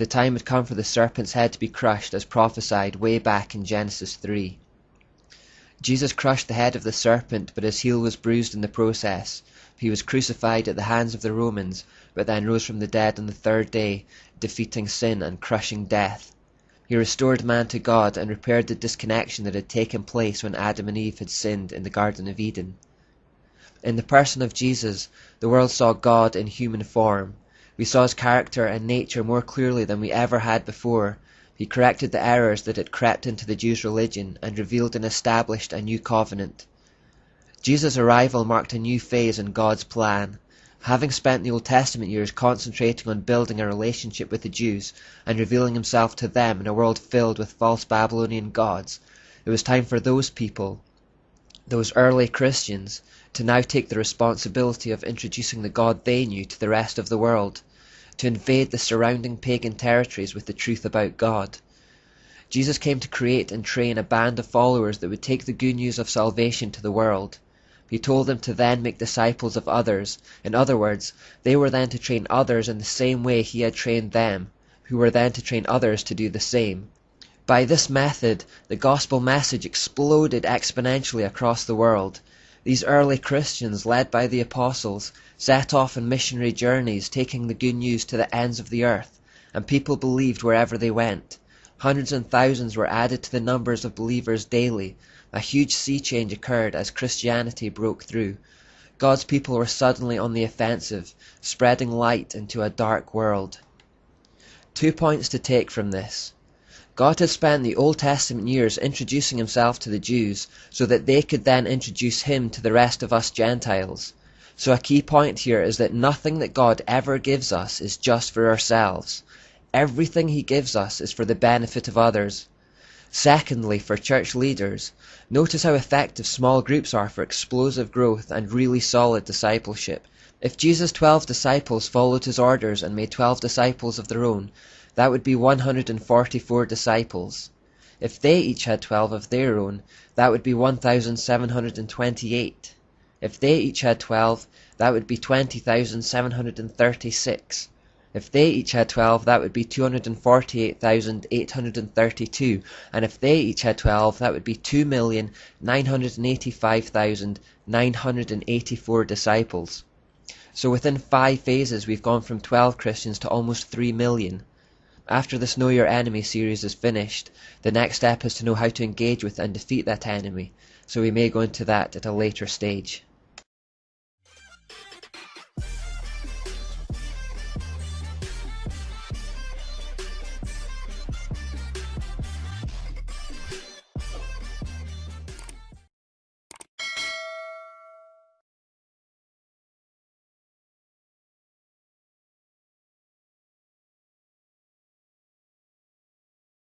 The time had come for the serpent's head to be crushed, as prophesied way back in Genesis 3. Jesus crushed the head of the serpent, but his heel was bruised in the process. He was crucified at the hands of the Romans, but then rose from the dead on the third day, defeating sin and crushing death. He restored man to God and repaired the disconnection that had taken place when Adam and Eve had sinned in the Garden of Eden. In the person of Jesus, the world saw God in human form. We saw his character and nature more clearly than we ever had before. He corrected the errors that had crept into the Jews' religion and revealed and established a new covenant. Jesus' arrival marked a new phase in God's plan. Having spent the Old Testament years concentrating on building a relationship with the Jews and revealing himself to them in a world filled with false Babylonian gods, it was time for those people, those early Christians, to now take the responsibility of introducing the God they knew to the rest of the world, to invade the surrounding pagan territories with the truth about God. Jesus came to create and train a band of followers that would take the good news of salvation to the world. He told them to then make disciples of others. In other words, they were then to train others in the same way he had trained them, who were then to train others to do the same. By this method, the gospel message exploded exponentially across the world. These early Christians, led by the apostles, set off on missionary journeys, taking the good news to the ends of the earth, and people believed wherever they went. Hundreds and thousands were added to the numbers of believers daily. A huge sea change occurred as Christianity broke through. God's people were suddenly on the offensive, spreading light into a dark world. 2 points to take from this. God had spent the Old Testament years introducing himself to the Jews so that they could then introduce him to the rest of us Gentiles. So a key point here is that nothing that God ever gives us is just for ourselves. Everything he gives us is for the benefit of others. Secondly, for church leaders, notice how effective small groups are for explosive growth and really solid discipleship. If Jesus' 12 disciples followed his orders and made 12 disciples of their own, that would be 144 disciples. If they each had 12 of their own, that would be 1,728. If they each had 12, that would be 20,736. If they each had 12, that would be 248,832. And if they each had 12, that would be 2,985,984 disciples. So within 5 phases, we've gone from 12 Christians to almost 3 million. After this Know Your Enemy series is finished, the next step is to know how to engage with and defeat that enemy, so we may go into that at a later stage.